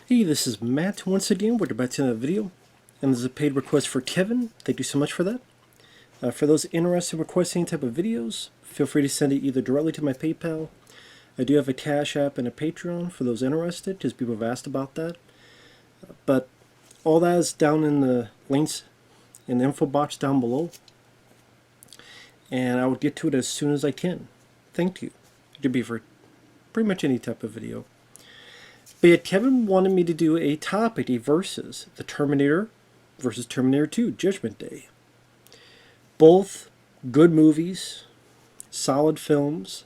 Hey, this is Matt once again. We're about to end the video, and this is a paid request for Kevin. Thank you so much for that. For those interested in requesting type of videos, feel free to send it either directly to my PayPal. I do have a Cash App and a Patreon for those interested, because people have asked about that. But all that is down in the links in the info box down below, and I will get to it as soon as I can. Thank you. It could be for pretty much any type of video. But yet Kevin wanted me to do a topic, a versus, the Terminator versus Terminator 2, Judgment Day. Both good movies, solid films.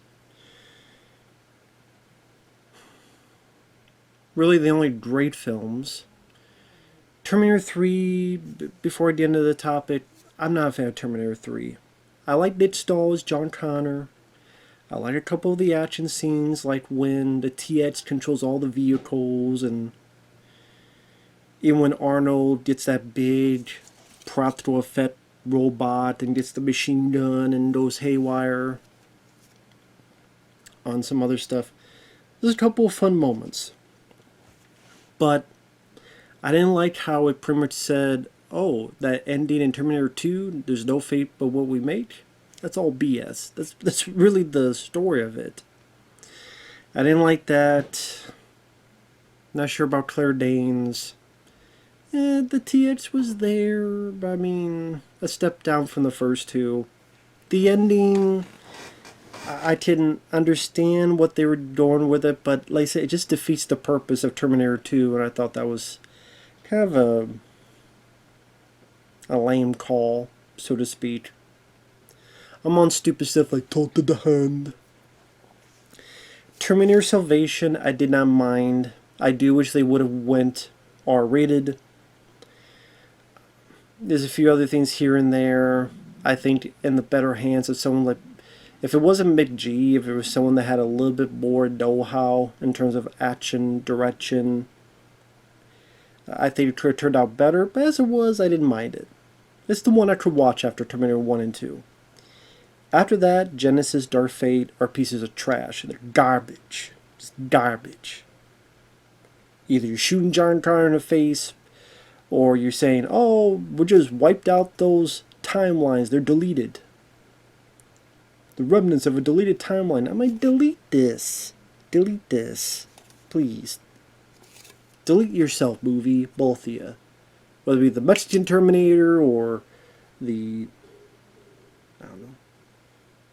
Really the only great films. Terminator 3, before I get into the topic, I'm not a fan of Terminator 3. I like Nick Stahl as John Connor. I like a couple of the action scenes, like when the TX controls all the vehicles, and even when Arnold gets that big practical effect robot and gets the machine gun and goes haywire on some other stuff. There's a couple of fun moments. But I didn't like how it pretty much said, oh, that ending in Terminator 2, there's no fate but what we make. That's all BS. That's really the story of it. I didn't like that. Not sure about Claire Danes. The TX was there, but I mean, a step down from the first two. The ending, I didn't understand what they were doing with it, but like I said, it just defeats the purpose of Terminator 2, and I thought that was kind of a lame call, so to speak. I'm on stupid stuff like Talk to the Hand. Terminator Salvation, I did not mind. I do wish they would have went R-rated. There's a few other things here and there. I think in the better hands of someone like... If it wasn't McG, if it was someone that had a little bit more know-how in terms of action, direction, I think it could have turned out better. But as it was, I didn't mind it. It's the one I could watch after Terminator 1 and 2. After that, Genesis, Dark Fate are pieces of trash. They're garbage. Just garbage. Either you're shooting John Connor in the face, or you're saying, oh, we just wiped out those timelines. They're deleted. The remnants of a deleted timeline. I'm like, delete this. Delete this. Please. Delete yourself, movie. Both of you. Whether it be the Mexican Terminator or the... I don't know.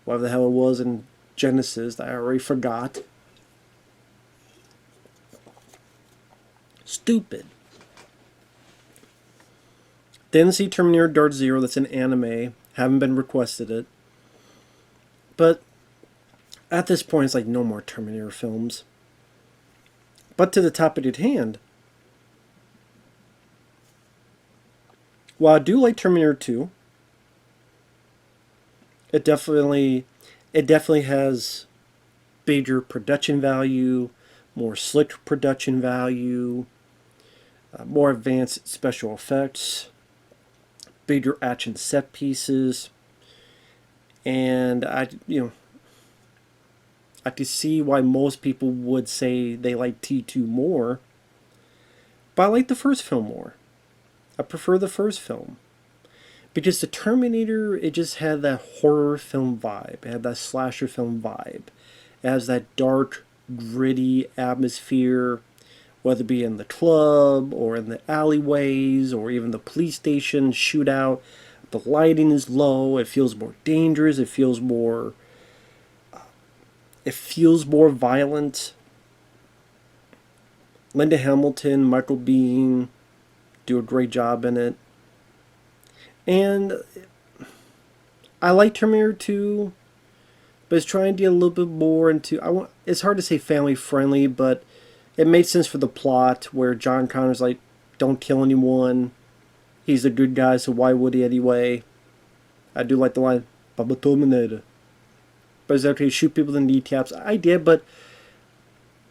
Whatever the hell it was in Genesis that I already forgot. Stupid. Didn't see Terminator Dark Zero, that's an anime. Haven't been requested it. But at this point, it's like no more Terminator films. But to the topic at hand. While I do like Terminator 2, it definitely has bigger production value, more slick production value, more advanced special effects, bigger action set pieces, and I could see why most people would say they like T2 more, but I like the first film more. I prefer the first film. Because the Terminator, it just had that horror film vibe. It had that slasher film vibe. It has that dark, gritty atmosphere, whether it be in the club, or in the alleyways, or even the police station shootout. The lighting is low. It feels more dangerous. It feels more violent. Linda Hamilton, Michael Biehn do a great job in it. And I like Terminator 2, but it's trying to get a little bit more into... it's hard to say family friendly, but it made sense for the plot where John Connor's like, don't kill anyone. He's a good guy, so why would he anyway? I do like the line, Papa Terminator. But is that okay to shoot people in the kneecaps? I did, but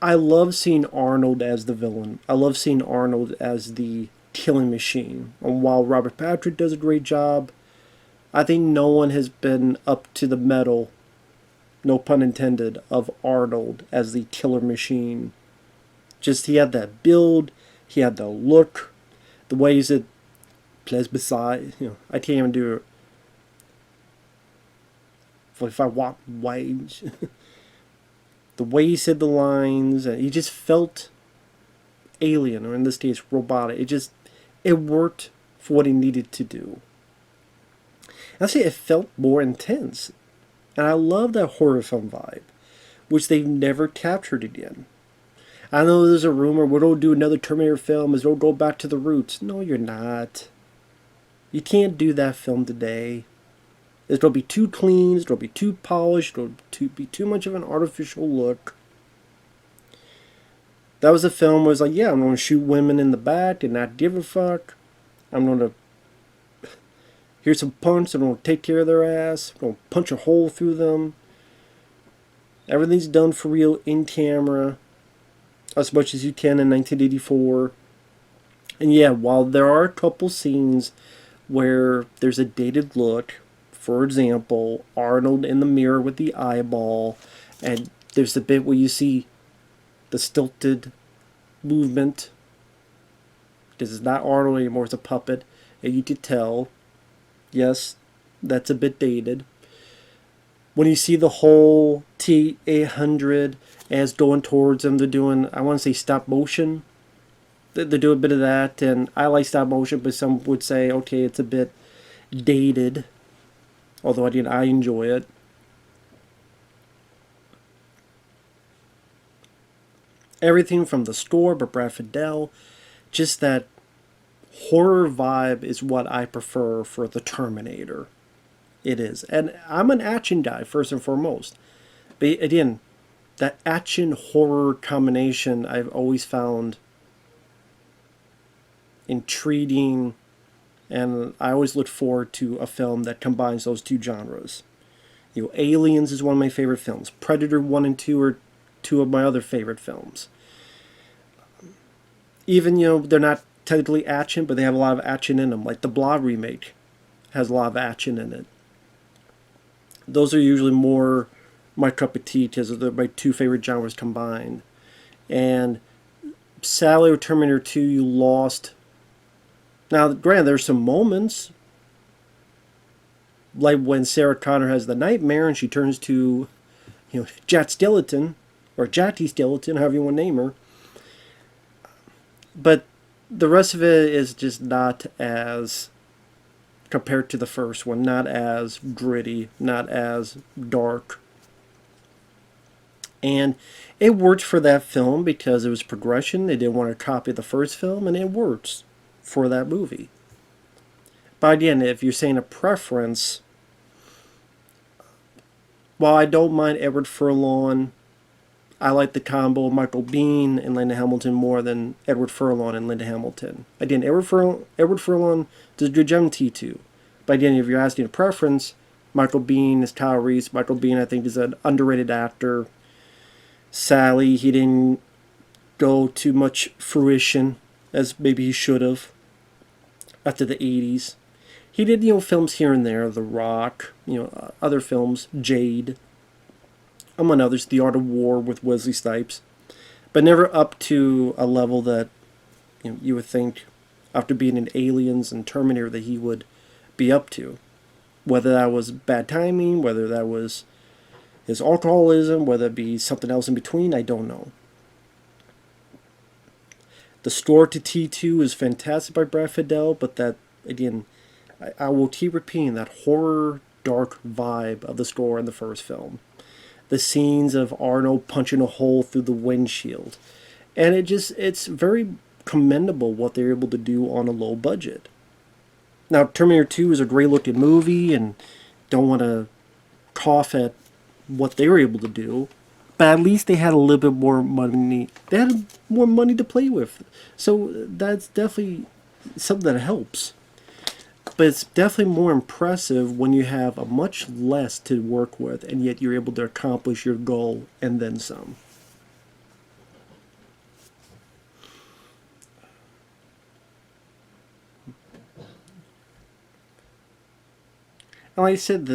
I love seeing Arnold as the villain. I love seeing Arnold as the killing machine. And while Robert Patrick does a great job, I think no one has been up to the mettle, no pun intended, of Arnold as the killer machine. Just he had that build, He had the look, the ways that plays beside. I can't even do it. 45-watt wage. The way he said the lines, he just felt alien, or in this case, robotic. It worked for what he needed to do. Actually, it felt more intense. And I love that horror film vibe, which they've never captured again. I know there's a rumor, we're going to do another Terminator film, is we'll go back to the roots. No, you're not. You can't do that film today. It's going to be too clean, it's going to be too polished, it's going to be too much of an artificial look. That was a film where it was like, yeah, I'm going to shoot women in the back and not give a fuck. I'm going to here's some punch, I'm going to take care of their ass. I'm going to punch a hole through them. Everything's done for real in camera, as much as you can in 1984. And yeah, while there are a couple scenes where there's a dated look, for example, Arnold in the mirror with the eyeball, and there's the bit where you see the stilted movement, because it's not Arnold anymore, it's a puppet, and you could tell, yes, that's a bit dated. When you see the whole T-800 as going towards them, they're doing, I want to say stop motion. They do a bit of that, and I like stop motion, but some would say, okay, it's a bit dated. Although I enjoy it. Everything from the score, but Brad Fiedel, just that horror vibe is what I prefer for the Terminator. It is. And I'm an action guy, first and foremost. But again, that action-horror combination I've always found intriguing, and I always look forward to a film that combines those two genres. Aliens is one of my favorite films. Predator 1 and 2 are two of my other favorite films. Even, they're not technically action, but they have a lot of action in them. Like the Blob remake has a lot of action in it. Those are usually more my cup of tea, because they're my two favorite genres combined. And sadly with Terminator 2, you lost. Now, granted, there's some moments, like when Sarah Connor has the nightmare and she turns to, Jack Skeleton, or Jackie Skeleton, however you want to name her. But the rest of it is just not as, compared to the first one, not as gritty, not as dark. And it worked for that film because it was progression. They didn't want to copy the first film, and it works for that movie. But again, if you're saying a preference, while I don't mind Edward Furlong, I like the combo of Michael Biehn and Linda Hamilton more than Edward Furlong and Linda Hamilton. Again, Edward Furlong does a good job in T2. But again, if you're asking a preference, Michael Biehn is Kyle Reese. Michael Biehn, I think, is an underrated actor. Sally, he didn't go to much fruition as maybe he should have after the 80s. He did, films here and there, The Rock, other films, Jade, among others, The Art of War with Wesley Snipes, but never up to a level that you would think after being in Aliens and Terminator that he would be up to. Whether that was bad timing, whether that was his alcoholism, whether it be something else in between, I don't know. The score to T2 is fantastic by Brad Fiedel, but that, again, I will keep repeating that horror, dark vibe of the score in the first film. The scenes of Arnold punching a hole through the windshield. And it's very commendable what they're able to do on a low budget. Now, Terminator 2 is a great looking movie, and don't want to cough at what they were able to do. But at least they had a little bit more money. They had more money to play with. So that's definitely something that helps. But it's definitely more impressive when you have a much less to work with, and yet you're able to accomplish your goal and then some. And like I said,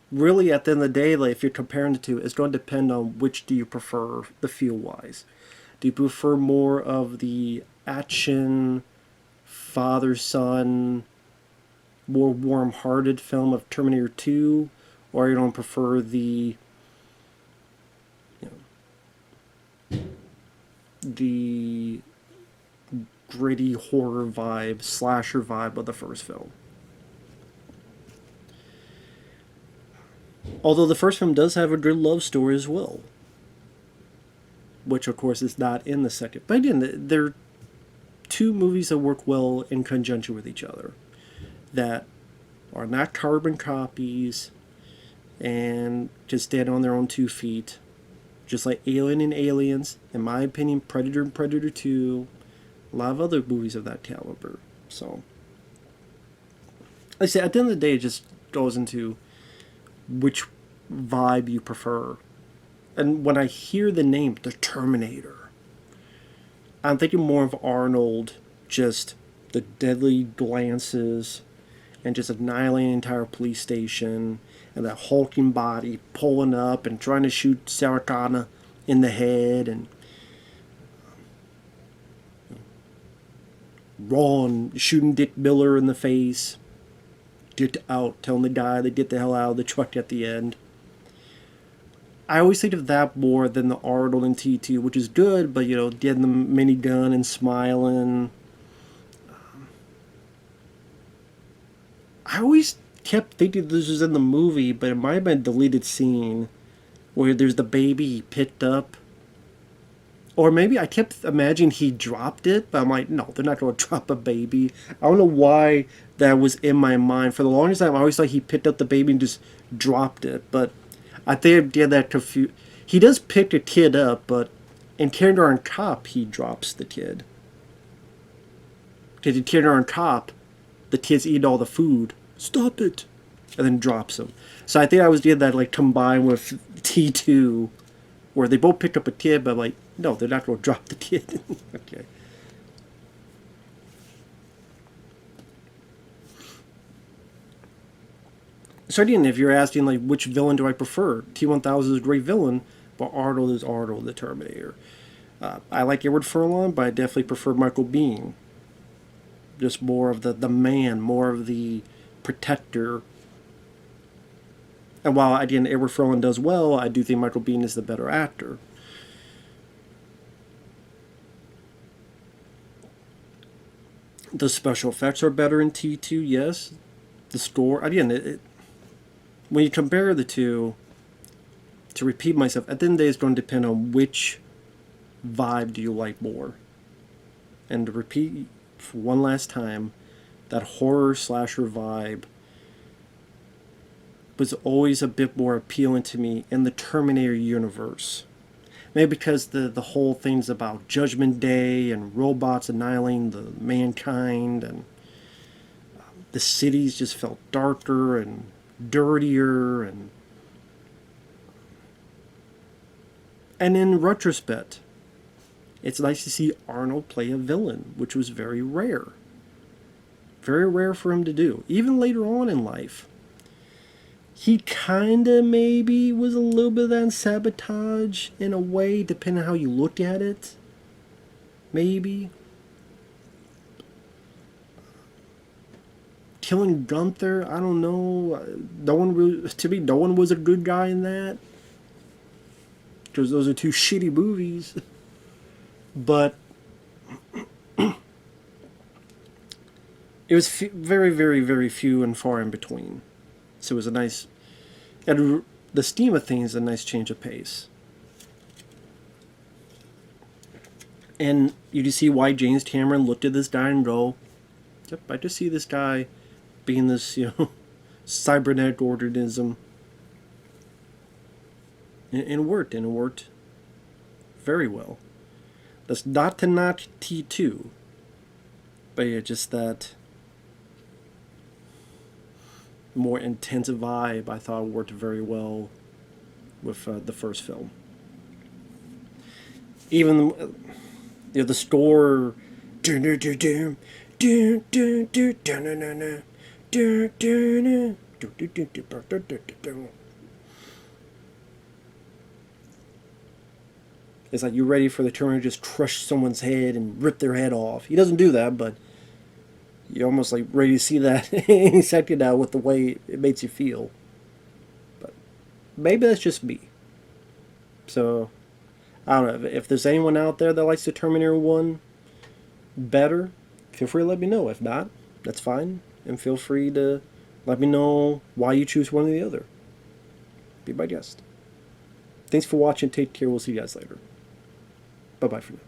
really at the end of the day, like if you're comparing the two, it's going to depend on which do you prefer the feel wise. Do you prefer more of the action, father-son, more warm-hearted film of Terminator 2, or you don't prefer you know, the gritty horror vibe, slasher vibe of the first film? Although the first film does have a good love story as well, which of course is not in the second. But again, they're two movies that work well in conjunction with each other, that are not carbon copies and just stand on their own 2 feet. Just like Alien and Aliens, in my opinion, Predator and Predator 2, a lot of other movies of that caliber. So, like I say, at the end of the day, it just goes into which vibe you prefer. And when I hear the name, The Terminator, I'm thinking more of Arnold, just the deadly glances, and just annihilating an entire police station, and that hulking body pulling up and trying to shoot Sarah Connor in the head, and Ron shooting Dick Miller in the face, get out, telling the guy to get the hell out of the truck at the end. I always think of that more than the Arnold in T2, which is good, but getting the minigun and smiling. I always kept thinking this was in the movie, but it might have been a deleted scene where there's the baby he picked up. Or maybe I kept imagining he dropped it, but I'm like, no, they're not going to drop a baby. I don't know why that was in my mind. For the longest time, I always thought he picked up the baby and just dropped it, but I think I did that confused. He does pick a kid up, but in Kindergarten Cop, he drops the kid. Because in Kindergarten Cop, the kid's eating all the food. Stop it! And then drops him. So I think I was doing that like combined with T2, where they both picked up a kid, but like, no, they're not going to drop the kid. Okay. So again, if you're asking like which villain do I prefer, T-1000 is a great villain, but Arnold is Arnold the Terminator. I like Edward Furlong, but I definitely prefer Michael Biehn. Just more of the man, more of the protector. And while again Edward Furlong does well, I do think Michael Biehn is the better actor. The special effects are better in T2, yes. The score, again, when you compare the two, to repeat myself, at the end of the day, it's going to depend on which vibe do you like more. And to repeat for one last time, that horror slasher vibe was always a bit more appealing to me in the Terminator universe. Maybe because the whole thing's about Judgment Day and robots annihilating the mankind, and the cities just felt darker and dirtier, and in retrospect, it's nice to see Arnold play a villain, which was very rare. Very rare for him to do. Even later on in life, he kinda maybe was a little bit of that sabotage in a way, depending on how you look at it. Maybe. Killing Gunther, I don't know. To me, no one was a good guy in that. Because those are two shitty movies. But it was very, very, very few and far in between. So it was a nice, and the scheme of things, a nice change of pace. And you just see why James Cameron looked at this guy and go, yep, I just see this guy being this, cybernetic organism. And it worked, and it worked very well. That's not to knock T2, but yeah, just that more intense vibe I thought worked very well with the first film. Even the score, It's like you're ready for the Terminator to just crush someone's head and rip their head off. He doesn't do that, but you're almost like ready to see that any second now with the way it makes you feel. But maybe that's just me. So, I don't know. If there's anyone out there that likes the Terminator 1 better, feel free to let me know. If not, that's fine. And feel free to let me know why you choose one or the other. Be my guest. Thanks for watching. Take care. We'll see you guys later. Bye-bye for now.